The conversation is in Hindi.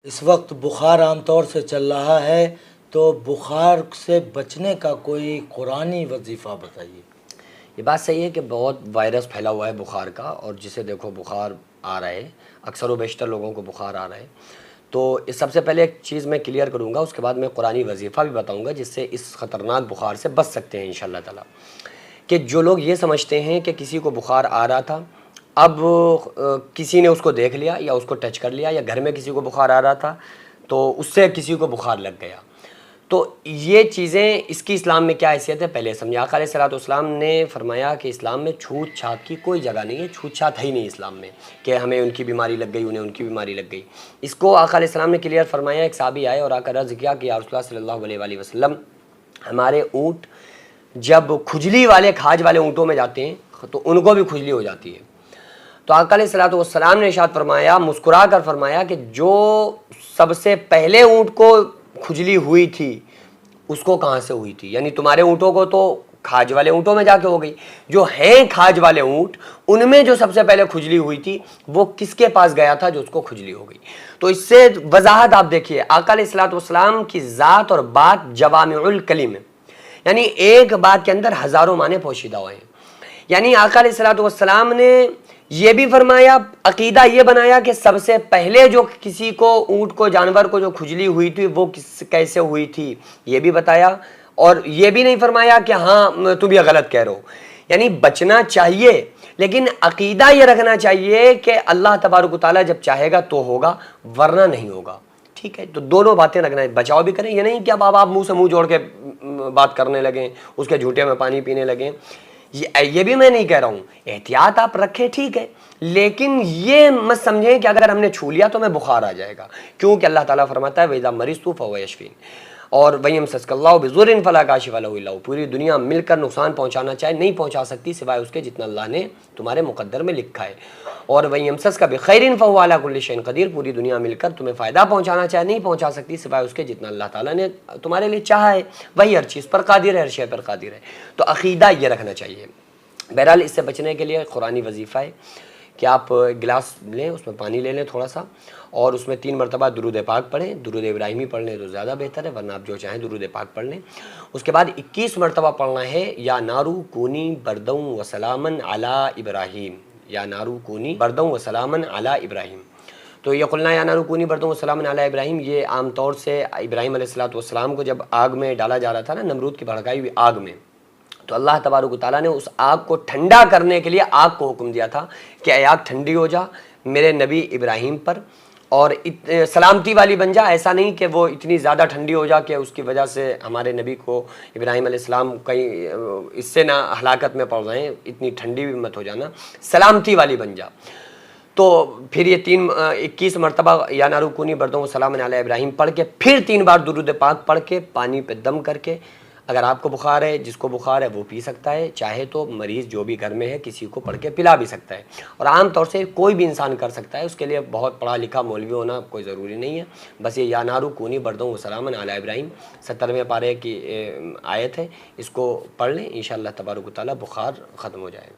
इस वक्त बुखार आम तौर से चल रहा है, तो बुखार से बचने का कोई कुरानी वजीफ़ा बताइए। ये बात सही है कि बहुत वायरस फैला हुआ है बुखार का, और जिसे देखो बुखार आ रहा है, अक्सर व बेशतर लोगों को बुखार आ रहा है। तो इस सबसे पहले एक चीज़ मैं क्लियर करूँगा, उसके बाद मैं कुरानी वजीफ़ा भी बताऊँगा जिससे इस ख़तरनाक बुखार से बच सकते हैं इंशाअल्लाह ताला। कि जो लोग ये समझते हैं कि किसी को बुखार आ रहा था, अब किसी ने उसको देख लिया या उसको टच कर लिया, या घर में किसी को बुखार आ रहा था तो उससे किसी को बुखार लग गया, तो ये चीज़ें, इसकी इस्लाम में क्या हैसियत है पहले समझे। आका अलैहिस्सलाम ने फरमाया कि इस्लाम में छूत छात की कोई जगह नहीं है, छूत छात है ही नहीं इस्लाम में कि हमें उनकी बीमारी लग गई, उन्हें उनकी बीमारी लग गई। इसको आका अलैहिस्सलाम ने क्लियर फरमाया। एक साहबी आए और आकर अर्ज़ किया कि या रसूलुल्लाह सल्लल्लाहु अलैहि वसल्लम, हमारे ऊँट जब खुजली वाले खाज वाले ऊँटों में जाते हैं तो उनको भी खुजली हो जाती है। तो आका अलैहिस्सलाम ने इरशाद फरमाया, मुस्कुरा कर फरमाया कि जो सबसे पहले ऊँट को खुजली हुई थी उसको कहाँ से हुई थी, यानी तुम्हारे ऊँटों को तो खाज वाले ऊँटों में जाके हो गई, जो हैं खाज वाले ऊँट उनमें जो सबसे पहले खुजली हुई थी वो किसके पास गया था जो उसको खुजली हो गई। तो इससे वजाहत आप देखिए, आका अलैहिस्सलाम की ज़ात और बात जवामिउल कलिम है, यानी एक बात के अंदर हज़ारों माने पोशीदा हुए हैं। यानी आका अलैहिस्सलाम ने ये भी फरमाया, अकीदा ये बनाया कि सबसे पहले जो किसी को ऊँट को जानवर को जो खुजली हुई थी वो कैसे हुई थी ये भी बताया, और ये भी नहीं फरमाया कि हाँ तुम ये गलत कह रहे हो। यानी बचना चाहिए, लेकिन अकीदा ये रखना चाहिए कि अल्लाह तबारक व तआला जब चाहेगा तो होगा, वरना नहीं होगा। ठीक है, तो दोनों बातें रखना है, बचाव भी करें। ये नहीं कि अब आप मुंह से मुंह जोड़ के बात करने लगें, उसके झूठे में पानी पीने लगें, ये भी मैं नहीं कह रहा हूँ। एहतियात आप रखें, ठीक है, लेकिन ये मत समझें कि अगर हमने छू लिया तो हमें बुखार आ जाएगा, क्योंकि अल्लाह ताला फरमाता है वइज़ा मरिज़्तु फहुव यशफ़ीन, और वयमसस्कल्लाहु बिज़ुर्रिन फला काशिफ़ लहु इल्ला हु। पूरी दुनिया मिलकर नुकसान पहुंचाना चाहे नहीं पहुंचा सकती सिवाय उसके जितना अल्लाह ने तुम्हारे मुकद्दर में लिखा है। और वयमसस्का बिखैरिन फहुव अला कुल्लि शैइन क़दीर, पूरी दुनिया मिलकर तुम्हें फ़ायदा पहुंचाना चाहे नहीं पहुंचा सकती सिवाय उसके जितना अल्लाह ताला ने तुम्हारे लिए चाहा है। वही हर चीज़ पर कादिर है, हर शय पर कादिर है। तो अक़ीदा ये रखना चाहिए। बहरहाल इससे बचने के लिए कुरानी वजीफ़ा है कि आप गिलास लें, उसमें पानी ले लें थोड़ा सा, और उसमें 3 मरतबा दुरूद पाक पढ़ें। दुरूद इब्राहिमी पढ़ लें तो ज़्यादा बेहतर है, वरना आप जो चाहें दुरूद पाक पढ़ लें। उसके बाद 21 मरतबा पढ़ना है या नारू कूनी बरदौ व सलामन अला इब्राहीम, या नारू कूनी बरदौ व सलामन अला इब्राहीम। तो ये कुलना या नारू कूनी बरदौ व सलामन अला इब्राहीम, ये आम तौर से इब्राहीम अलैहिस्सलाम को जब आग में डाला जा रहा था ना, नमरूद की भड़काई हुई आग में, तो अल्लाह तबारक व तआला ने उस आग को ठंडा करने के लिए आग को हुक्म दिया था कि आग ठंडी हो जा मेरे नबी इब्राहिम पर, और सलामती वाली बन जा। ऐसा नहीं कि वो इतनी ज़्यादा ठंडी हो जा कि उसकी वजह से हमारे नबी को इब्राहिम अलैहिस्सलाम कहीं इससे ना हलाकत में पड़ रहे हैं, इतनी ठंडी भी मत हो जाना, सलामती वाली बन जा। तो फिर ये 21 मरतबा या नारू कूनी बरदौ सलामन अला इब्राहीम पढ़ के, फिर 3 बार दुरूद पाक पढ़ के, पानी पे दम करके, अगर आपको बुखार है, जिसको बुखार है वो पी सकता है, चाहे तो मरीज़ जो भी घर में है किसी को पढ़ के पिला भी सकता है, और आम तौर से कोई भी इंसान कर सकता है, उसके लिए बहुत पढ़ा लिखा मौलवी होना कोई ज़रूरी नहीं है। बस ये या नारू कूनी बरदौ सलामन अला इब्राहीम 70वें पारे की आयत है, इसको पढ़ लें, इंशाअल्लाह तबारक व तआला बुखार ख़त्म हो जाएगा।